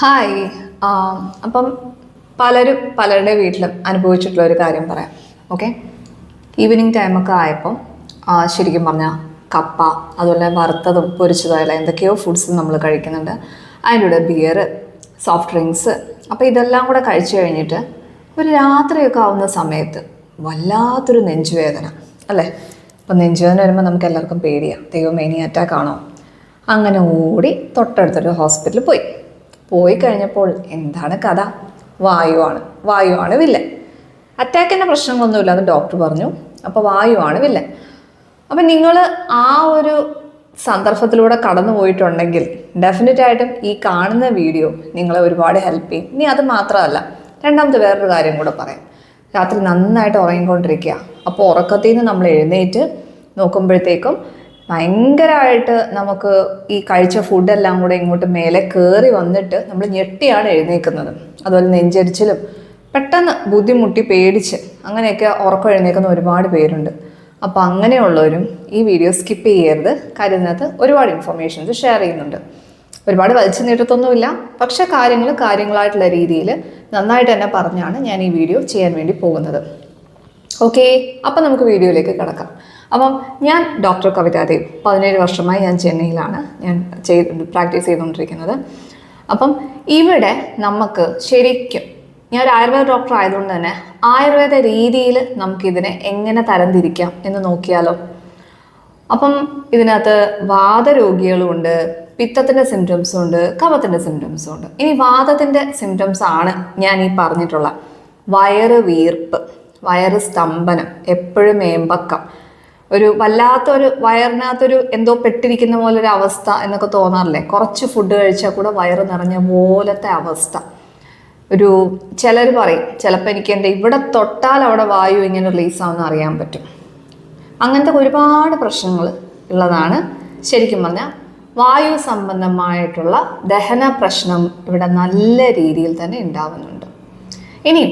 Hi. അപ്പം പലരും പലരുടെ വീട്ടിലും അനുഭവിച്ചിട്ടുള്ള ഒരു കാര്യം പറയാം. ഓക്കെ, ഈവനിങ് ടൈമൊക്കെ ആയപ്പം ശരിക്കും പറഞ്ഞാൽ കപ്പ, അതുപോലെ വറുത്തതും പൊരിച്ചതായാലും എന്തൊക്കെയോ ഫുഡ്സ് നമ്മൾ കഴിക്കുന്നുണ്ട്. അതിൻ്റെ കൂടെ ബിയർ, സോഫ്റ്റ് ഡ്രിങ്ക്സ്. അപ്പോൾ ഇതെല്ലാം കൂടെ കഴിച്ചു കഴിഞ്ഞിട്ട് ഒരു രാത്രിയൊക്കെ ആവുന്ന സമയത്ത് വല്ലാത്തൊരു നെഞ്ചുവേദന അല്ലേ. അപ്പം നെഞ്ചുവേദന വരുമ്പോൾ നമുക്ക് എല്ലാവർക്കും പേടിയാണ്, ദൈവമേ ഇനി അറ്റാക്ക് ആണോ. അങ്ങനെ ഓടി തൊട്ടടുത്തൊരു ഹോസ്പിറ്റലിൽ പോയി കഴിഞ്ഞപ്പോൾ എന്താണ് കഥ? വായുവാണ് വില്ലൻ. അറ്റാക്കിൻ്റെ പ്രശ്നങ്ങളൊന്നുമില്ല, അത് ഡോക്ടർ പറഞ്ഞു. അപ്പോൾ വായുവാണ് വില്ലൻ. അപ്പം നിങ്ങൾ ആ ഒരു സന്ദർഭത്തിലൂടെ കടന്നു പോയിട്ടുണ്ടെങ്കിൽ ഡെഫിനറ്റായിട്ടും ഈ കാണുന്ന വീഡിയോ നിങ്ങളെ ഒരുപാട് ഹെൽപ്പ് ചെയ്യും. ഇനി അത് മാത്രമല്ല, രണ്ടാമത്തെ വേറൊരു കാര്യം കൂടെ പറയാം. രാത്രി നന്നായിട്ട് ഉറങ്ങിക്കൊണ്ടിരിക്കുക. അപ്പോൾ ഉറക്കത്തിൽ നിന്ന് നമ്മൾ എഴുന്നേറ്റ് നോക്കുമ്പോഴത്തേക്കും ഭയങ്കരമായിട്ട് നമുക്ക് ഈ കഴിച്ച ഫുഡെല്ലാം കൂടെ ഇങ്ങോട്ട് മേലെ കയറി വന്നിട്ട് നമ്മൾ ഞെട്ടിയാണ് എഴുന്നേൽക്കുന്നത്. അതുപോലെ നെഞ്ചരിച്ചിലും പെട്ടെന്ന് ബുദ്ധിമുട്ടി പേടിച്ച് അങ്ങനെയൊക്കെ ഉറക്കം എഴുന്നേൽക്കുന്ന ഒരുപാട് പേരുണ്ട്. അപ്പോൾ അങ്ങനെയുള്ളവരും ഈ വീഡിയോ സ്കിപ്പ് ചെയ്യരുത്. കാര്യം ഇതിനകത്ത് ഒരുപാട് ഇൻഫർമേഷൻസ് ഷെയർ ചെയ്യുന്നുണ്ട്. ഒരുപാട് വലിച്ചു നീട്ടത്തൊന്നുമില്ല, പക്ഷേ കാര്യങ്ങളായിട്ടുള്ള രീതിയിൽ നന്നായിട്ട് തന്നെ പറഞ്ഞാണ് ഞാൻ ഈ വീഡിയോ ചെയ്യാൻ വേണ്ടി പോകുന്നത്. ഓക്കെ, അപ്പം നമുക്ക് വീഡിയോയിലേക്ക് കിടക്കാം. അപ്പം ഞാൻ ഡോക്ടർ കവിതാദേവ്, 17 വർഷമായി ഞാൻ ചെന്നൈയിലാണ് പ്രാക്ടീസ് ചെയ്തുകൊണ്ടിരിക്കുന്നത്. അപ്പം ഇവിടെ നമുക്ക് ശരിക്കും ഞാൻ ഒരു ആയുർവേദ ഡോക്ടർ ആയതുകൊണ്ട് തന്നെ ആയുർവേദ രീതിയിൽ നമുക്കിതിനെ എങ്ങനെ തരംതിരിക്കാം എന്ന് നോക്കിയാലോ. അപ്പം ഇതിനകത്ത് വാതരോഗികളുമുണ്ട്, പിത്തത്തിൻ്റെ സിംറ്റംസും ഉണ്ട്, കഫത്തിൻ്റെ സിംറ്റംസും ഉണ്ട്. ഇനി വാതത്തിൻ്റെ സിംറ്റംസ് ആണ് ഞാൻ ഈ പറഞ്ഞിട്ടുള്ള വയറ് വീർപ്പ്, വയറ് സ്തംഭനം, എപ്പോഴും ഏമ്പക്കം, ഒരു വല്ലാത്തൊരു വയറിനകത്തൊരു എന്തോ പെട്ടിരിക്കുന്ന പോലൊരു അവസ്ഥ എന്നൊക്കെ തോന്നാറില്ലേ. കുറച്ച് ഫുഡ് കഴിച്ചാൽ കൂടെ വയറ് നിറഞ്ഞ പോലത്തെ അവസ്ഥ. ഒരു ചിലർ പറയും ചിലപ്പോൾ എനിക്ക് എൻ്റെ ഇവിടെ തൊട്ടാൽ അവിടെ വായു ഇങ്ങനെ റിലീസാവുമെന്ന് അറിയാൻ പറ്റും. അങ്ങനത്തെ ഒരുപാട് പ്രശ്നങ്ങൾ ഉള്ളതാണ്. ശരിക്കും പറഞ്ഞാൽ വായു സംബന്ധമായിട്ടുള്ള ദഹന പ്രശ്നം ഇവിടെ നല്ല രീതിയിൽ തന്നെ ഉണ്ടാവുന്നുണ്ട്. ഇനി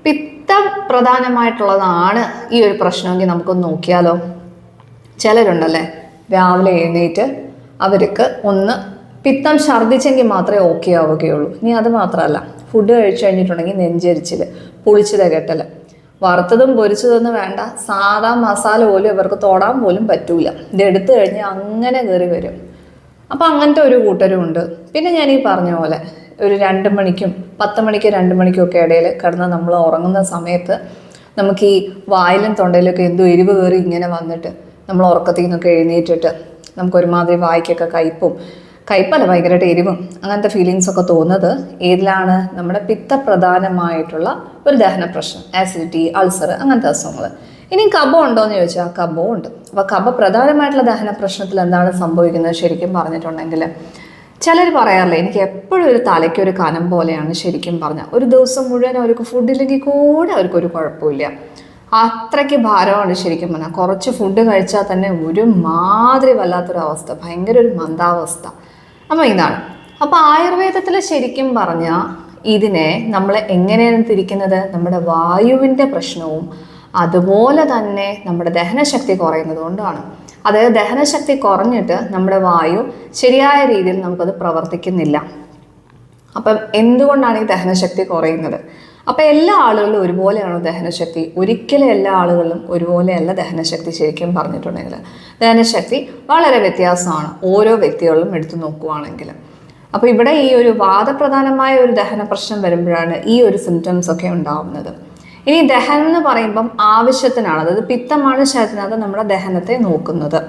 പിത്തം പ്രധാനമായിട്ടുള്ളതാണ് ഈ ഒരു പ്രശ്നമെങ്കിൽ നമുക്കൊന്ന് നോക്കിയാലോ. ചിലരുണ്ടല്ലേ, രാവിലെ എഴുന്നേറ്റ് അവർക്ക് ഒന്ന് പിത്തം ഛർദ്ദിച്ചെങ്കിൽ മാത്രമേ ഓക്കെ ആവുകയുള്ളൂ. ഇനി അത് മാത്രമല്ല, ഫുഡ് കഴിച്ചു കഴിഞ്ഞിട്ടുണ്ടെങ്കിൽ നെഞ്ചരിച്ചിൽ, പുളിച്ചത് കെട്ടൽ, വറുത്തതും പൊരിച്ചതൊന്നും വേണ്ട, സാധാ മസാല പോലും ഇവർക്ക് തൊടാൻ പോലും പറ്റൂല. ഇത് എടുത്തു കഴിഞ്ഞാൽ അങ്ങനെ കയറി വരും. അപ്പം അങ്ങനത്തെ ഒരു കൂട്ടരും ഉണ്ട്. പിന്നെ ഞാൻ ഈ പറഞ്ഞ പോലെ ഒരു 2 മണിക്കും 10 മണിക്കും 2 മണിക്കും ഒക്കെ ഇടയിൽ കിടന്ന് നമ്മൾ ഉറങ്ങുന്ന സമയത്ത് നമുക്ക് ഈ വായിലും തൊണ്ടയിലൊക്കെ എന്തോ എരിവ് കയറി ഇങ്ങനെ വന്നിട്ട് നമ്മൾ ഉറക്കത്തിൽ നിന്നൊക്കെ എഴുന്നേറ്റിട്ട് നമുക്കൊരുമാതിരി വായിക്കൊക്കെ കയ്പല്ല ഭയങ്കരമായിട്ട് എരിവും അങ്ങനത്തെ ഫീലിങ്സൊക്കെ തോന്നുന്നത് ഏതിലാണ്? നമ്മുടെ പിത്തപ്രധാനമായിട്ടുള്ള ഒരു ദഹന പ്രശ്നം, ആസിഡിറ്റി, അൾസർ, അങ്ങനത്തെ അസുഖങ്ങൾ. ഇനി കഫം ഉണ്ടോ എന്ന് ചോദിച്ചാൽ കഫവും ഉണ്ട്. അപ്പോൾ കഫപ്രധാനമായിട്ടുള്ള ദഹന പ്രശ്നത്തിൽ എന്താണ് സംഭവിക്കുന്നത് ശരിക്കും പറഞ്ഞിട്ടുണ്ടെങ്കിൽ, ചിലർ പറയാറില്ല എനിക്ക് എപ്പോഴും ഒരു തലയ്ക്കൊരു കനം പോലെയാണ്. ശരിക്കും പറഞ്ഞാൽ ഒരു ദിവസം മുഴുവൻ അവർക്ക് ഫുഡില്ലെങ്കിൽ കൂടെ അവർക്കൊരു കുഴപ്പമില്ല, അത്രയ്ക്ക് ഭാരമാണ്. ശരിക്കും പറഞ്ഞാൽ കുറച്ച് ഫുഡ് കഴിച്ചാൽ തന്നെ ഒരുമാതിരി വല്ലാത്തൊരവസ്ഥ, ഭയങ്കര ഒരു മന്ദാവസ്ഥ. അപ്പോൾ ഇതാണ്. അപ്പോൾ ആയുർവേദത്തിൽ ശരിക്കും പറഞ്ഞാൽ ഇതിനെ നമ്മൾ എങ്ങനെയാണ് തിരിക്കുന്നത്? നമ്മുടെ വായുവിൻ്റെ പ്രശ്നവും അതുപോലെ തന്നെ നമ്മുടെ ദഹനശക്തി കുറയുന്നത് കൊണ്ടാണ്. അതായത് ദഹനശക്തി കുറഞ്ഞിട്ട് നമ്മുടെ വായു ശരിയായ രീതിയിൽ നമുക്കത് പ്രവർത്തിക്കുന്നില്ല. അപ്പം എന്തുകൊണ്ടാണ് ഈ ദഹനശക്തി കുറയുന്നത്? അപ്പം എല്ലാ ആളുകളിലും ഒരുപോലെയാണോ ദഹനശക്തി? ഒരിക്കലും എല്ലാ ആളുകളിലും ഒരുപോലെയല്ല ദഹനശക്തി. ശരിക്കും പറഞ്ഞിട്ടുണ്ടെങ്കിൽ ദഹനശക്തി വളരെ വ്യത്യാസമാണ് ഓരോ വ്യക്തികളിലും എടുത്തു നോക്കുവാണെങ്കിൽ. അപ്പോൾ ഇവിടെ ഈ ഒരു വാദപ്രധാനമായ ഒരു ദഹന പ്രശ്നം വരുമ്പോഴാണ് ഈ ഒരു സിംറ്റംസ് ഒക്കെ ഉണ്ടാവുന്നത്. ഇനി ദഹനം എന്ന് പറയുമ്പം ആവശ്യത്തിനാണ്, അതായത് പിത്തമാണ് ശരീരത്തിനകത്ത് നമ്മുടെ ദഹനത്തെ നോക്കുന്നത്.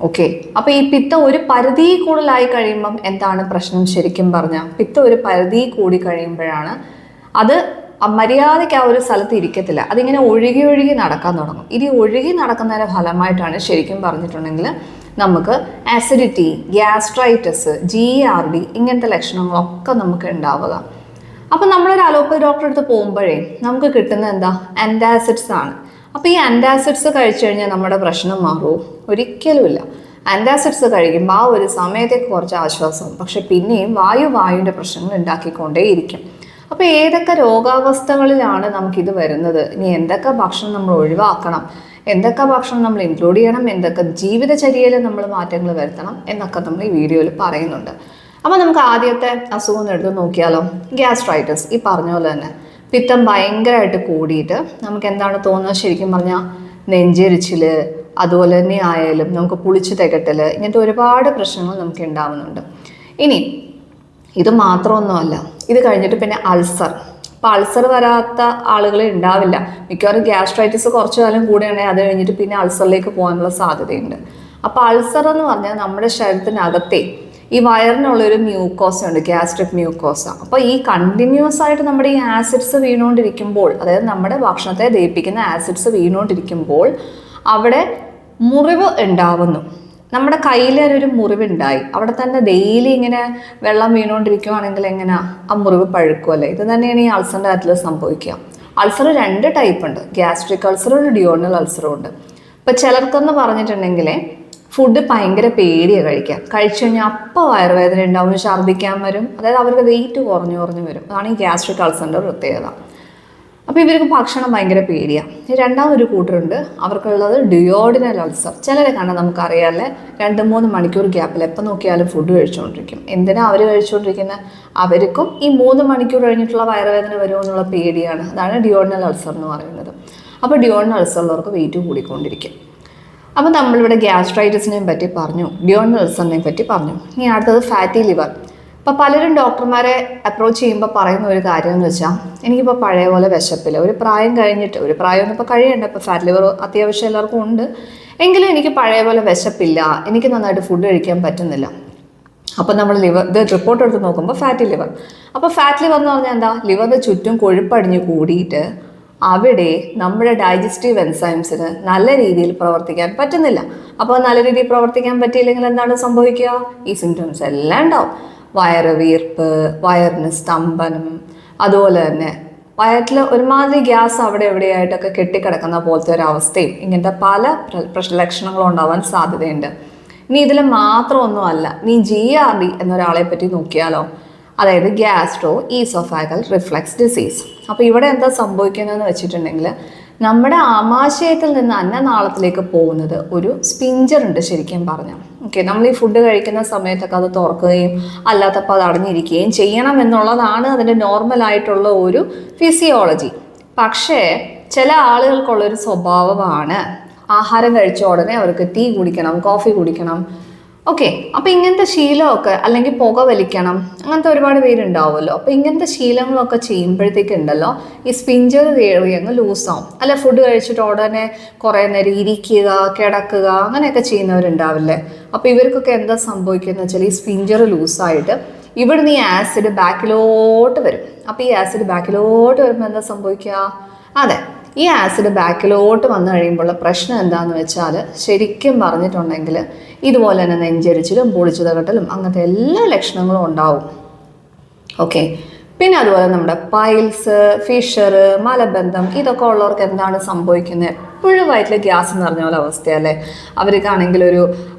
ഓക്കെ, അപ്പോൾ ഈ പിത്തം ഒരു പരിധി കൂടുതലായി കഴിയുമ്പം എന്താണ് പ്രശ്നം? ശരിക്കും പറഞ്ഞാൽ പിത്തം ഒരു പരിധി കൂടി കഴിയുമ്പോഴാണ് അത് മര്യാദയ്ക്ക് ആ ഒരു സ്ഥലത്ത് ഇരിക്കത്തില്ല, അതിങ്ങനെ ഒഴുകി നടക്കാൻ തുടങ്ങും. ഇനി ഒഴുകി നടക്കുന്നതിൻ്റെ ഫലമായിട്ടാണ് ശരിക്കും പറഞ്ഞിട്ടുണ്ടെങ്കിൽ നമുക്ക് ആസിഡിറ്റി, ഗ്യാസ്ട്രൈറ്റിസ്, GERD ഇങ്ങനത്തെ ലക്ഷണങ്ങളൊക്കെ നമുക്ക് ഉണ്ടാവുക. അപ്പം നമ്മളൊരു അലോപ്പതി ഡോക്ടറെ അടുത്ത് പോകുമ്പോഴേ നമുക്ക് കിട്ടുന്നത് എന്താ? ആൻറ്റാസിഡ്സ് ആണ്. അപ്പോൾ ഈ ആൻറ്റാസിഡ്സ് കഴിച്ചു കഴിഞ്ഞാൽ നമ്മുടെ പ്രശ്നം മാറുമോ? ഒരിക്കലുമില്ല. ആൻറ്റാസിഡ്സ് കഴിക്കുമ്പോൾ ആ ഒരു സമയത്തേക്ക് കുറച്ച് ആശ്വാസം, പക്ഷെ പിന്നെയും വായുവിൻ്റെ പ്രശ്നങ്ങൾ ഉണ്ടാക്കിക്കൊണ്ടേയിരിക്കും. അപ്പോൾ ഏതൊക്കെ രോഗാവസ്ഥകളിലാണ് നമുക്കിത് വരുന്നത്? ഇനി എന്തൊക്കെ ഭക്ഷണം നമ്മൾ ഒഴിവാക്കണം, എന്തൊക്കെ ഭക്ഷണം നമ്മൾ ഇൻക്ലൂഡ് ചെയ്യണം, എന്തൊക്കെ ജീവിതചര്യയിൽ നമ്മൾ മാറ്റങ്ങൾ വരുത്തണം എന്നൊക്കെ നമ്മൾ ഈ വീഡിയോയിൽ പറയുന്നുണ്ട്. അപ്പോൾ നമുക്ക് ആദ്യത്തെ അസുഖം ഒന്ന് എടുത്ത് നോക്കിയാലോ. ഗ്യാസ്ട്രൈറ്റിസ്. ഈ പറഞ്ഞ പോലെ തന്നെ പിത്തം ഭയങ്കരമായിട്ട് കൂടിയിട്ട് നമുക്ക് എന്താണ് തോന്നുന്നത്, ശരിക്കും പറഞ്ഞാൽ നെഞ്ചെരിച്ചിൽ, അതുപോലെ തന്നെ ആയാലും നമുക്ക് പുളിച്ച് തികട്ടൽ, ഇങ്ങനത്തെ ഒരുപാട് പ്രശ്നങ്ങൾ നമുക്ക് ഉണ്ടാവുന്നുണ്ട്. ഇനി ഇത് മാത്രമൊന്നുമല്ല, ഇത് കഴിഞ്ഞിട്ട് പിന്നെ അൾസർ. അപ്പോൾ അൾസർ വരാത്ത ആളുകൾ ഉണ്ടാവില്ല. മിക്കവാറും ഗ്യാസ്ട്രൈറ്റിസ് കുറച്ചു കാലം കൂടെയാണെങ്കിൽ അത് കഴിഞ്ഞിട്ട് പിന്നെ അൾസറിലേക്ക് പോകാനുള്ള സാധ്യതയുണ്ട്. അപ്പോൾ അൾസർ എന്ന് പറഞ്ഞാൽ നമ്മുടെ ശരീരത്തിനകത്തെ ഈ വയറിനുള്ളൊരു മ്യൂക്കോസ ഉണ്ട്, ഗ്യാസ്ട്രിക് മ്യൂക്കോസ. അപ്പോൾ ഈ കണ്ടിന്യൂസ് ആയിട്ട് നമ്മുടെ ഈ ആസിഡ്സ് വീണുകൊണ്ടിരിക്കുമ്പോൾ, അതായത് നമ്മുടെ ഭക്ഷണത്തെ ദഹിപ്പിക്കുന്ന ആസിഡ്സ് വീണുകൊണ്ടിരിക്കുമ്പോൾ അവിടെ മുറിവ് ഉണ്ടാവുന്നു. നമ്മുടെ കയ്യിലൊരു മുറിവുണ്ടായി, അവിടെ തന്നെ ഡെയിലി ഇങ്ങനെ വെള്ളം വീണുകൊണ്ടിരിക്കുകയാണെങ്കിൽ എങ്ങനെ ആ മുറിവ് പഴുക്കുമല്ലേ. ഇത് തന്നെയാണ് ഈ അൾസറിൻ്റെ കാര്യത്തിൽ സംഭവിക്കുക. അൾസർ 2 ടൈപ്പ് ഉണ്ട്, ഗ്യാസ്ട്രിക് അൾസറും ഉണ്ട്, ഡ്യൂറിനൽ അൾസറും ഉണ്ട്. ഇപ്പം ചിലർക്കെന്ന് പറഞ്ഞിട്ടുണ്ടെങ്കിൽ ഫുഡ് ഭയങ്കര പേടിയാണ് കഴിച്ചു കഴിഞ്ഞാൽ അപ്പം വയറുവേദന ഉണ്ടാവും, ഛർദ്ദിക്കാൻ വരും, അതായത് അവരുടെ വെയിറ്റ് കുറഞ്ഞു വരും. അതാണ് ഈ ഗ്യാസ്ട്രിക് അൾസറിൻ്റെ പ്രത്യേകത. അപ്പോൾ ഇവർക്ക് ഭക്ഷണം ഭയങ്കര പേടിയാണ്. രണ്ടാമതൊരു കൂട്ടരുണ്ട്, അവർക്കുള്ളത് ഡ്യൂയോഡിനൽ അൾസർ. ചിലരെ കണ്ടാൽ നമുക്കറിയാമല്ലേ, 2-3 മണിക്കൂർ ഗ്യാപ്പിൽ എപ്പോൾ നോക്കിയാലും ഫുഡ് കഴിച്ചുകൊണ്ടിരിക്കും. എന്തിനാണ് അവർ കഴിച്ചുകൊണ്ടിരിക്കുന്നത്? അവർക്കും ഈ 3 മണിക്കൂർ കഴിഞ്ഞിട്ടുള്ള വയറുവേദന വരുമോ എന്നുള്ള പേടിയാണ്. അതാണ് ഡ്യൂയോഡിനൽ അൾസർ എന്ന് പറയുന്നത്. അപ്പോൾ ഡ്യൂയോഡിനൽ അൾസറുള്ളവർക്ക് വെയിറ്റ് കൂടിക്കൊണ്ടിരിക്കും. അപ്പോൾ നമ്മളിവിടെ ഗ്യാസ്ട്രൈറ്റിസിനെ പറ്റി പറഞ്ഞു, ഡ്യൂയോഡിനൽ അൾസറിനെ പറ്റി പറഞ്ഞു. ഇനി അടുത്തത് ഫാറ്റി ലിവർ. അപ്പോൾ പലരും ഡോക്ടർമാരെ അപ്രോച്ച് ചെയ്യുമ്പോൾ പറയുന്ന ഒരു കാര്യം എന്ന് വെച്ചാൽ, എനിക്കിപ്പോൾ പഴയ പോലെ വിശപ്പില്ല, ഒരു പ്രായം കഴിഞ്ഞിട്ട്, ഒരു പ്രായമൊന്നും ഇപ്പോൾ കഴിയണ്ട, ഇപ്പോൾ ഫാറ്റ് ലിവർ അത്യാവശ്യം എല്ലാവർക്കും ഉണ്ട്, എങ്കിലും എനിക്ക് പഴയ പോലെ വിശപ്പില്ല, എനിക്ക് നന്നായിട്ട് ഫുഡ് കഴിക്കാൻ പറ്റുന്നില്ല. അപ്പോൾ നമ്മൾ ഇത് റിപ്പോർട്ട് എടുത്ത് നോക്കുമ്പോൾ ഫാറ്റി ലിവർ. അപ്പോൾ ഫാറ്റ് ലിവർ എന്ന് പറഞ്ഞാൽ എന്താ? ലിവറിന് ചുറ്റും കൊഴുപ്പടിഞ്ഞ് കൂടിയിട്ട് അവിടെ നമ്മുടെ ഡൈജസ്റ്റീവ് എൻസൈംസിന് നല്ല രീതിയിൽ പ്രവർത്തിക്കാൻ പറ്റുന്നില്ല. അപ്പോൾ നല്ല രീതിയിൽ പ്രവർത്തിക്കാൻ പറ്റിയില്ലെങ്കിൽ എന്താണ് സംഭവിക്കുക? ഈ സിംറ്റംസ് എല്ലാം ഉണ്ടാവും. വയറ് വീർപ്പ്, വയറിന് സ്തംഭനം, അതുപോലെ തന്നെ വയറ്റിൽ ഒരുമാതിരി ഗ്യാസ് അവിടെ എവിടെയായിട്ടൊക്കെ കെട്ടിക്കിടക്കുന്ന പോലത്തെ ഒരു അവസ്ഥയും, ഇങ്ങനത്തെ പല ലക്ഷണങ്ങളും ഉണ്ടാവാൻ സാധ്യതയുണ്ട്. ഇനി ഇതിൽ മാത്രമൊന്നുമല്ല, നീ GERD എന്നൊരാളെ പറ്റി നോക്കിയാലോ, അതായത് ഗ്യാസ്ട്രോ ഈസോഫാഗൽ റിഫ്ലക്സ് ഡിസീസ്. അപ്പോൾ ഇവിടെ എന്താ സംഭവിക്കുന്നതെന്ന് വെച്ചിട്ടുണ്ടെങ്കിൽ, നമ്മുടെ ആമാശയത്തിൽ നിന്ന് അന്നനാളത്തിലേക്ക് പോകുന്നത് ഒരു സ്പിഞ്ചർ ഉണ്ട് ശരിക്കും പറഞ്ഞാൽ. ഓക്കെ, നമ്മൾ ഈ ഫുഡ് കഴിക്കുന്ന സമയത്തൊക്കെ അത് തുറക്കുകയും അല്ലാത്തപ്പോൾ അത് അടഞ്ഞിരിക്കുകയും ചെയ്യണം എന്നുള്ളതാണ് അതിൻ്റെ നോർമലായിട്ടുള്ള ഒരു ഫിസിയോളജി. പക്ഷേ ചില ആളുകൾക്കുള്ളൊരു സ്വഭാവമാണ് ആഹാരം കഴിച്ച ഉടനെ അവർക്ക് ടീ കുടിക്കണം, കോഫി കുടിക്കണം. ഓക്കെ, അപ്പോൾ ഇങ്ങനത്തെ ശീലമൊക്കെ, അല്ലെങ്കിൽ പുക വലിക്കണം, അങ്ങനത്തെ ഒരുപാട് പേരുണ്ടാവുമല്ലോ. അപ്പോൾ ഇങ്ങനത്തെ ശീലങ്ങളൊക്കെ ചെയ്യുമ്പോഴത്തേക്കുണ്ടല്ലോ ഈ സ്പിഞ്ചർ ഏറിയ അങ്ങ് ലൂസാവും. അല്ല, ഫുഡ് കഴിച്ചിട്ട് ഉടനെ കുറേ നേരം ഇരിക്കുക, കിടക്കുക, അങ്ങനെയൊക്കെ ചെയ്യുന്നവരുണ്ടാവില്ലേ. അപ്പോൾ ഇവർക്കൊക്കെ എന്താ സംഭവിക്കുന്നത് വെച്ചാൽ, ഈ സ്പിഞ്ചർ ലൂസായിട്ട് ഇവിടുന്ന് ഈ ആസിഡ് ബാക്കിലോട്ട് വരും. അപ്പോൾ ഈ ആസിഡ് ബാക്കിലോട്ട് വരുമ്പോൾ എന്താ സംഭവിക്കുക? അതെ, ഈ ആസിഡ് ബാക്കിലോട്ട് വന്നു കഴിയുമ്പോഴുള്ള പ്രശ്നം എന്താണെന്ന് വെച്ചാൽ, ശരിക്കും പറഞ്ഞിട്ടുണ്ടെങ്കിൽ ഇതുപോലെ തന്നെ നെഞ്ചരിച്ചിലും പൊളിച്ചു തകട്ടലും അങ്ങനത്തെ എല്ലാ ലക്ഷണങ്ങളും ഉണ്ടാവും. ഓക്കെ, പിന്നെ അതുപോലെ നമ്മുടെ പൈൽസ്, ഫിഷർ, മലബന്ധം, ഇതൊക്കെ ഉള്ളവർക്ക് എന്താണ് സംഭവിക്കുന്നത്? എപ്പോഴും വയറ്റിൽ ഗ്യാസ് നിറഞ്ഞ പോലെ അവസ്ഥയല്ലേ. അവർക്കാണെങ്കിൽ ഒരു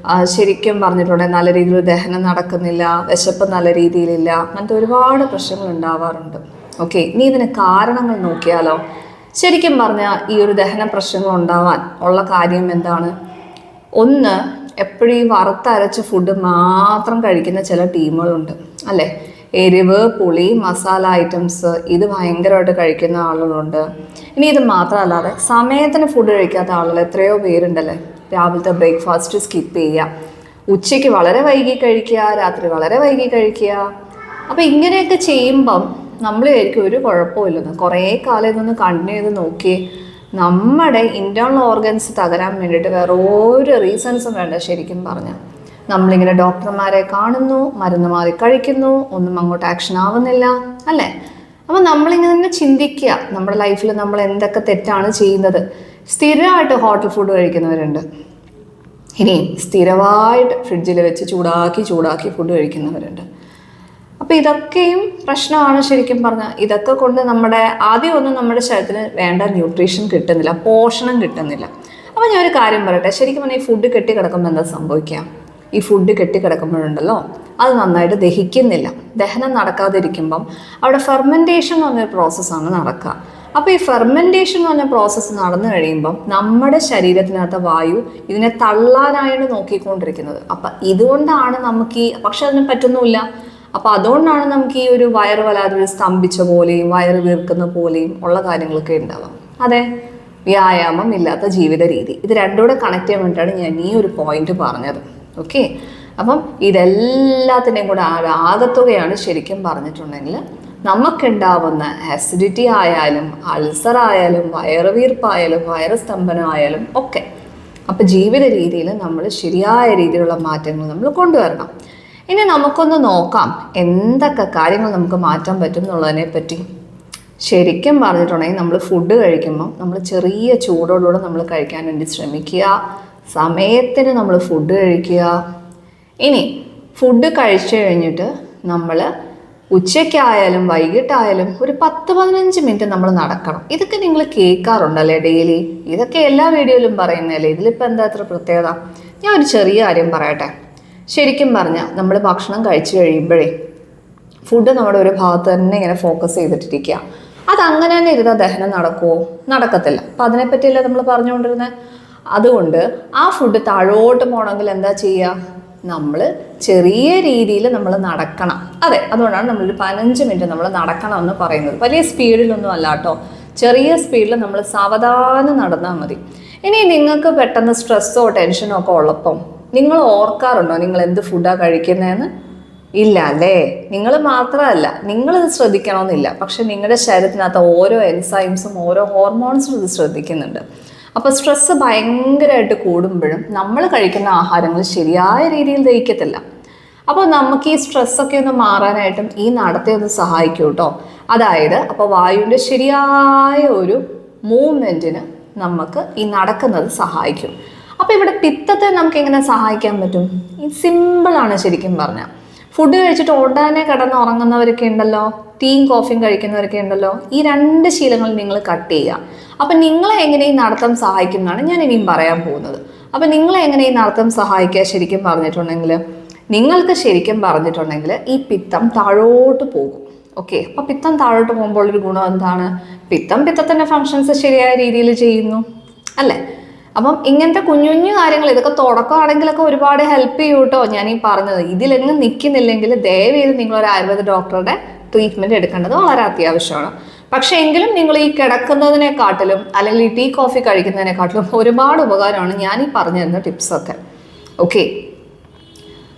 ശരിക്കും പറഞ്ഞിട്ടുണ്ടെങ്കിൽ നല്ല രീതിയിൽ ദഹനം നടക്കുന്നില്ല, വിശപ്പ് നല്ല രീതിയിലില്ല, അങ്ങനത്തെ ഒരുപാട് പ്രശ്നങ്ങൾ ഉണ്ടാവാറുണ്ട്. ഓക്കെ, ഇനി ഇതിന് കാരണങ്ങൾ നോക്കിയാലോ. ശരിക്കും പറഞ്ഞാൽ ഈ ഒരു ദഹന പ്രശ്നങ്ങൾ ഉണ്ടാവാൻ ഉള്ള കാര്യം എന്താണ്? ഒന്ന്, എപ്പോഴും ഈ വറുത്തരച്ച ഫുഡ് മാത്രം കഴിക്കുന്ന ചില ടീമുകളുണ്ട് അല്ലേ. എരിവ്, പുളി, മസാല ഐറ്റംസ് ഇത് ഭയങ്കരമായിട്ട് കഴിക്കുന്ന ആളുകളുണ്ട്. ഇനി ഇത് മാത്രമല്ലാതെ സമയത്തിന് ഫുഡ് കഴിക്കാത്ത ആളുകൾ എത്രയോ പേരുണ്ടല്ലേ. രാവിലത്തെ ബ്രേക്ക്ഫാസ്റ്റ് സ്കിപ്പ് ചെയ്യുക, ഉച്ചയ്ക്ക് വളരെ വൈകി കഴിക്കുക, രാത്രി വളരെ വൈകി കഴിക്കുക. അപ്പോൾ ഇങ്ങനെയൊക്കെ ചെയ്യുമ്പം നമ്മൾ വിചാരിക്കും ഒരു കുഴപ്പമില്ലെന്ന്. കുറേ കാലം ഇതൊന്ന് കണ്ടിന്യൂ ചെയ്ത് നോക്കി, നമ്മുടെ ഇൻറ്റേർണൽ ഓർഗൻസ് തകരാൻ വേണ്ടിയിട്ട് വേറെ ഒരു റീസൺസും വേണ്ട. ശരിക്കും പറഞ്ഞാൽ നമ്മളിങ്ങനെ ഡോക്ടർമാരെ കാണുന്നു, മരുന്ന് മാറി കഴിക്കുന്നു, ഒന്നും അങ്ങോട്ട് ആക്ഷൻ ആവുന്നില്ല അല്ലേ. അപ്പോൾ നമ്മളിങ്ങനെ ചിന്തിക്കുക, നമ്മുടെ ലൈഫിൽ നമ്മൾ എന്തൊക്കെ തെറ്റാണ് ചെയ്യുന്നത്. സ്ഥിരമായിട്ട് ഹോട്ടൽ ഫുഡ് കഴിക്കുന്നവരുണ്ട്, ഇനി സ്ഥിരമായിട്ട് ഫ്രിഡ്ജിൽ വെച്ച് ചൂടാക്കി ഫുഡ് കഴിക്കുന്നവരുണ്ട്. അപ്പോൾ ഇതൊക്കെയും പ്രശ്നമാണ് ശരിക്കും പറഞ്ഞാൽ. ഇതൊക്കെ കൊണ്ട് ആദ്യമൊന്നും നമ്മുടെ ശരീരത്തിന് വേണ്ട ന്യൂട്രീഷൻ കിട്ടുന്നില്ല, പോഷണം കിട്ടുന്നില്ല. അപ്പോൾ ഞാൻ ഒരു കാര്യം പറയട്ടെ, ശരിക്കും പറഞ്ഞാൽ ഈ ഫുഡ് കെട്ടിക്കിടക്കുമ്പോൾ എന്താ സംഭവിക്കുക? ഈ ഫുഡ് കെട്ടിക്കിടക്കുമ്പോഴുണ്ടല്ലോ അത് നന്നായിട്ട് ദഹിക്കുന്നില്ല. ദഹനം നടക്കാതിരിക്കുമ്പം അവിടെ ഫെർമെൻറ്റേഷൻ എന്ന് പറഞ്ഞൊരു പ്രോസസ്സാണ് നടക്കുക. അപ്പോൾ ഈ ഫെർമെൻറ്റേഷൻ എന്ന് പറഞ്ഞ പ്രോസസ്സ് നടന്നു കഴിയുമ്പം നമ്മുടെ ശരീരത്തിനകത്ത് വായു ഇതിനെ തള്ളാനായിട്ട് നോക്കിക്കൊണ്ടിരിക്കുന്നത്. അപ്പം ഇതുകൊണ്ടാണ് നമുക്ക് പക്ഷെ അതിന് പറ്റുന്നുമില്ല. അപ്പോൾ അതുകൊണ്ടാണ് നമുക്ക് ഈ ഒരു വയറ് വല്ലാതെ സ്തംഭിച്ച പോലെയും വയറ് വീർക്കുന്ന പോലെയും ഉള്ള കാര്യങ്ങളൊക്കെ ഉണ്ടാവാം. അതെ, വ്യായാമം ഇല്ലാത്ത ജീവിത രീതി. ഇത് രണ്ടുകൂടെ കണക്ട് ചെയ്യാൻ വേണ്ടിയിട്ടാണ് ഞാൻ ഈ ഒരു പോയിന്റ് പറഞ്ഞത്. ഓക്കെ, അപ്പം ഇതെല്ലാത്തിൻ്റെയും കൂടെ ആകത്തുകയാണ് ശരിക്കും പറഞ്ഞിട്ടുണ്ടെങ്കിൽ നമുക്കുണ്ടാവുന്ന ആസിഡിറ്റി ആയാലും അൾസർ ആയാലും വയറ് വീർപ്പായാലും വയറ് സ്തംഭനമായാലും ഒക്കെ. അപ്പം ജീവിത രീതിയിൽ നമ്മൾ ശരിയായ രീതിയിലുള്ള മാറ്റങ്ങൾ നമ്മൾ കൊണ്ടുവരണം. ഇനി നമുക്കൊന്ന് നോക്കാം എന്തൊക്കെ കാര്യങ്ങൾ നമുക്ക് മാറ്റാൻ പറ്റും എന്നുള്ളതിനെ പറ്റി. ശരിക്കും പറഞ്ഞിട്ടുണ്ടെങ്കിൽ നമ്മൾ ഫുഡ് കഴിക്കുമ്പോൾ നമ്മൾ ചെറിയ ചൂടോടുകൂടെ നമ്മൾ കഴിക്കാൻ വേണ്ടി ശ്രമിക്കുക. സമയത്തിന് നമ്മൾ ഫുഡ് കഴിക്കുക. ഇനി ഫുഡ് കഴിച്ചു കഴിഞ്ഞിട്ട് നമ്മൾ ഉച്ചയ്ക്കായാലും വൈകിട്ടായാലും ഒരു 10-15 മിനിറ്റ് നമ്മൾ നടക്കണം. ഇതൊക്കെ നിങ്ങൾ കേൾക്കാറുണ്ടല്ലേ ഡെയിലി? ഇതൊക്കെ എല്ലാ വീഡിയോയിലും പറയുന്നതല്ലേ? ഇതിലിപ്പോൾ എന്താ അത്ര പ്രത്യേകത? ഞാൻ ഒരു ചെറിയ കാര്യം പറയട്ടെ. ശരിക്കും പറഞ്ഞാൽ നമ്മൾ ഭക്ഷണം കഴിച്ചു കഴിയുമ്പോഴേ ഫുഡ് നമ്മുടെ ഒരു ഭാഗത്ത് തന്നെ ഇങ്ങനെ ഫോക്കസ് ചെയ്തിട്ടിരിക്കുക. അതങ്ങനെ തന്നെ ഇരുന്നാൽ ദഹനം നടക്കുമോ? നടക്കത്തില്ല. അപ്പം അതിനെപ്പറ്റിയല്ലേ നമ്മൾ പറഞ്ഞുകൊണ്ടിരുന്നത്. അതുകൊണ്ട് ആ ഫുഡ് താഴോട്ട് പോകണമെങ്കിൽ എന്താ ചെയ്യുക? നമ്മൾ ചെറിയ രീതിയിൽ നമ്മൾ നടക്കണം. അതെ, അതുകൊണ്ടാണ് നമ്മളൊരു 15 മിനിറ്റ് നമ്മൾ നടക്കണം എന്ന് പറയുന്നത്. വലിയ സ്പീഡിലൊന്നും അല്ല കേട്ടോ, ചെറിയ സ്പീഡിൽ നമ്മൾ സാവധാനം നടന്നാൽ മതി. ഇനി നിങ്ങൾക്ക് പെട്ടെന്ന് സ്ട്രെസ്സോ ടെൻഷനോ ഒക്കെ ഉള്ളപ്പം നിങ്ങൾ ഓർക്കാറുണ്ടോ നിങ്ങൾ എന്ത് ഫുഡാണ് കഴിക്കുന്നതെന്ന്? ഇല്ല അല്ലേ? നിങ്ങൾ മാത്രമല്ല, നിങ്ങളിത് ശ്രദ്ധിക്കണമെന്നില്ല, പക്ഷെ നിങ്ങളുടെ ശരീരത്തിനകത്ത് ഓരോ എൻസൈംസും ഓരോ ഹോർമോൺസും ഇത് ശ്രദ്ധിക്കുന്നുണ്ട്. അപ്പോൾ സ്ട്രെസ്സ് ഭയങ്കരമായിട്ട് കൂടുമ്പോഴും നമ്മൾ കഴിക്കുന്ന ആഹാരങ്ങൾ ശരിയായ രീതിയിൽ ദഹിക്കത്തില്ല. അപ്പോൾ നമുക്ക് ഈ സ്ട്രെസ്സൊക്കെ ഒന്ന് മാറാനായിട്ടും ഈ നടത്തെ ഒന്ന് സഹായിക്കും കേട്ടോ. അതായത് അപ്പോൾ വായുവിൻ്റെ ശരിയായ ഒരു മൂവ്മെൻറ്റിന് നമുക്ക് ഈ നടക്കുന്നത് സഹായിക്കും. അപ്പോൾ ഇവിടെ പിത്തത്തെ നമുക്ക് എങ്ങനെ സഹായിക്കാൻ പറ്റും? ഈ സിമ്പിളാണ് ശരിക്കും പറഞ്ഞാൽ. ഫുഡ് കഴിച്ചിട്ട് ഉടനെ കിടന്ന് ഉറങ്ങുന്നവരൊക്കെ ഉണ്ടല്ലോ, ടീയും കോഫിയും കഴിക്കുന്നവരൊക്കെ ഉണ്ടല്ലോ. ഈ 2 ശീലങ്ങൾ നിങ്ങൾ കട്ട് ചെയ്യുക. അപ്പം നിങ്ങളെ എങ്ങനെ ഈ നടത്തം സഹായിക്കും എന്നാണ് ഞാൻ ഇനിയും പറയാൻ പോകുന്നത്. അപ്പം നിങ്ങളെ എങ്ങനെ ഈ നടത്തം സഹായിക്കുക ശരിക്കും പറഞ്ഞിട്ടുണ്ടെങ്കിൽ, നിങ്ങൾക്ക് ശരിക്കും പറഞ്ഞിട്ടുണ്ടെങ്കിൽ ഈ പിത്തം താഴോട്ട് പോകും. ഓക്കെ, അപ്പോൾ പിത്തം താഴോട്ട് പോകുമ്പോൾ ഒരു ഗുണം എന്താണ്? പിത്തത്തിൻ്റെ ഫങ്ഷൻസ് ശരിയായ രീതിയിൽ ചെയ്യുന്നു അല്ലേ? അപ്പം ഇങ്ങനത്തെ കുഞ്ഞു കുഞ്ഞു കാര്യങ്ങൾ ഇതൊക്കെ തുടക്കമാണെങ്കിലൊക്കെ ഒരുപാട് ഹെൽപ്പ് ചെയ്യും കേട്ടോ. ഞാൻ ഈ പറഞ്ഞത് ഇതിലെങ്ങും നിൽക്കുന്നില്ലെങ്കിൽ ദയവേത് നിങ്ങളൊരു ആയുർവേദ ഡോക്ടറുടെ ട്രീറ്റ്മെൻറ്റ് എടുക്കേണ്ടത് വളരെ അത്യാവശ്യമാണ്. പക്ഷേ എങ്കിലും നിങ്ങൾ ഈ കിടക്കുന്നതിനെക്കാട്ടിലും അല്ലെങ്കിൽ ഈ ടീ കോഫി കഴിക്കുന്നതിനെക്കാട്ടിലും ഒരുപാട് ഉപകാരമാണ് ഞാൻ ഈ പറഞ്ഞു തരുന്ന ടിപ്സൊക്കെ. ഓക്കെ,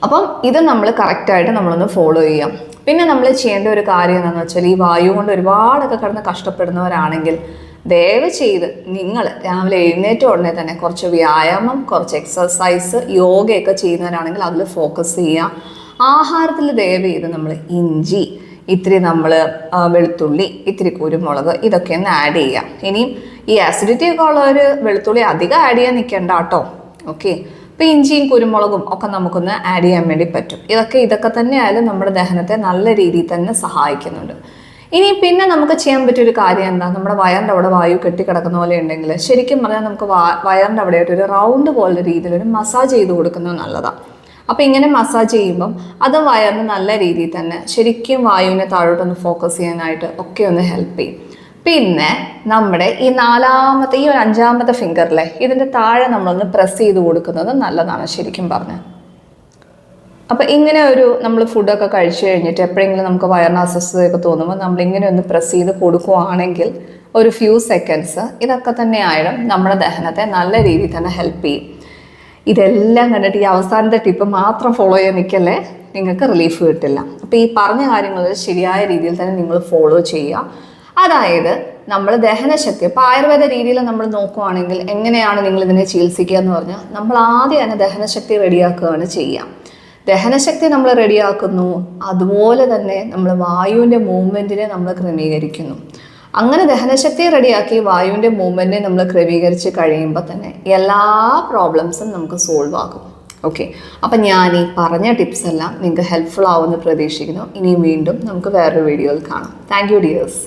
അപ്പം ഇത് നമ്മൾ കറക്റ്റായിട്ട് നമ്മളൊന്ന് ഫോളോ ചെയ്യാം. പിന്നെ നമ്മൾ ചെയ്യേണ്ട ഒരു കാര്യം എന്താണെന്ന് വെച്ചാൽ, ഈ വായു കൊണ്ട് ഒരുപാടൊക്കെ കിടന്ന് കഷ്ടപ്പെടുന്നവരാണെങ്കിൽ ദയവ് ചെയ്ത് നിങ്ങൾ രാവിലെ എഴുന്നേറ്റ ഉടനെ തന്നെ കുറച്ച് വ്യായാമം, കുറച്ച് എക്സസൈസ്, യോഗയൊക്കെ ചെയ്യുന്നവരാണെങ്കിൽ അതിൽ ഫോക്കസ് ചെയ്യുക. ആഹാരത്തിൽ ദയവ് ചെയ്ത് നമ്മൾ ഇഞ്ചി, ഇത്തിരി നമ്മൾ വെളുത്തുള്ളി, ഇത്തിരി കുരുമുളക് ഇതൊക്കെ ഒന്ന് ആഡ് ചെയ്യാം. ഇനിയും ഈ ആസിഡിറ്റി ഒക്കെ ഉള്ളവർ വെളുത്തുള്ളി അധികം ആഡ് ചെയ്യാൻ നിൽക്കേണ്ട കേട്ടോ. ഓക്കെ, അപ്പോൾ ഇഞ്ചിയും കുരുമുളകും ഒക്കെ നമുക്കൊന്ന് ആഡ് ചെയ്യാൻ വേണ്ടി പറ്റും. ഇതൊക്കെ തന്നെ ആയാലും നമ്മുടെ ദഹനത്തെ നല്ല രീതിയിൽ തന്നെ സഹായിക്കുന്നുണ്ട്. ഇനി പിന്നെ നമുക്ക് ചെയ്യാൻ പറ്റിയൊരു കാര്യം എന്താ? നമ്മുടെ വയറിൻ്റെ അവിടെ വായു കെട്ടിക്കിടക്കുന്ന പോലെ ഉണ്ടെങ്കിൽ ശരിക്കും പറഞ്ഞാൽ നമുക്ക് വയറിൻ്റെ അവിടെയായിട്ട് ഒരു റൗണ്ട് പോലെ രീതിയിൽ ഒരു മസാജ് ചെയ്ത് കൊടുക്കുന്നത് നല്ലതാണ്. അപ്പോൾ ഇങ്ങനെ മസാജ് ചെയ്യുമ്പം അത് വയറിന് നല്ല രീതിയിൽ തന്നെ ശരിക്കും വായുവിനെ താഴോട്ടൊന്ന് ഫോക്കസ് ചെയ്യാനായിട്ട് ഒക്കെ ഒന്ന് ഹെൽപ്പ് ചെയ്യും. പിന്നെ നമ്മുടെ ഈ 4ാമത്തെ ഈ 5ാമത്തെ ഫിംഗറിലെ ഇതിൻ്റെ താഴെ നമ്മളൊന്ന് പ്രസ് ചെയ്ത് കൊടുക്കുന്നത് നല്ലതാണ് ശരിക്കും പറഞ്ഞാൽ. അപ്പോൾ ഇങ്ങനെ ഒരു നമ്മൾ ഫുഡൊക്കെ കഴിച്ചു കഴിഞ്ഞിട്ട് എപ്പോഴെങ്കിലും നമുക്ക് വയറിന് അസ്വസ്ഥതയൊക്കെ തോന്നുമ്പോൾ നമ്മളിങ്ങനെ ഒന്ന് പ്രസ് ചെയ്ത് കൊടുക്കുകയാണെങ്കിൽ ഒരു ഫ്യൂ സെക്കൻഡ്സ് ഇതൊക്കെ തന്നെ ആയാലും നമ്മുടെ ദഹനത്തെ നല്ല രീതിയിൽ തന്നെ ഹെൽപ്പ് ചെയ്യും. ഇതെല്ലാം കണ്ടിട്ട് ഈ അവസാനത്തെ ടിപ്പ് മാത്രം ഫോളോ ചെയ്യാൻ നിൽക്കല്ലേ, നിങ്ങൾക്ക് റിലീഫ് കിട്ടില്ല. അപ്പോൾ ഈ പറഞ്ഞ കാര്യങ്ങൾ ശരിയായ രീതിയിൽ തന്നെ നിങ്ങൾ ഫോളോ ചെയ്യുക. അതായത് നമ്മൾ ദഹനശക്തി, ഇപ്പോൾ ആയുർവേദ രീതിയിൽ നമ്മൾ നോക്കുകയാണെങ്കിൽ എങ്ങനെയാണ് നിങ്ങൾ ഇതിനെ ചികിത്സിക്കുക എന്ന് പറഞ്ഞാൽ, നമ്മൾ ആദ്യം തന്നെ ദഹനശക്തി റെഡിയാക്കുകയാണ് ചെയ്യുക. ദഹനശക്തി നമ്മൾ റെഡിയാക്കുന്നു, അതുപോലെ തന്നെ നമ്മൾ വായുവിൻ്റെ മൂവ്മെൻറ്റിനെ നമ്മൾ ക്രമീകരിക്കുന്നു. അങ്ങനെ ദഹനശക്തി റെഡിയാക്കി വായുവിൻ്റെ മൂവ്മെൻറ്റിനെ നമ്മൾ ക്രമീകരിച്ച് കഴിയുമ്പോൾ തന്നെ എല്ലാ പ്രോബ്ലംസും നമുക്ക് സോൾവ് ആകും. ഓക്കെ, അപ്പം ഞാൻ ഈ പറഞ്ഞ ടിപ്സ് എല്ലാം നിങ്ങൾക്ക് ഹെൽപ്ഫുൾ ആവുമെന്ന് പ്രതീക്ഷിക്കുന്നു. ഇനിയും വീണ്ടും നമുക്ക് വേറൊരു വീഡിയോയിൽ കാണാം. Thank you dears.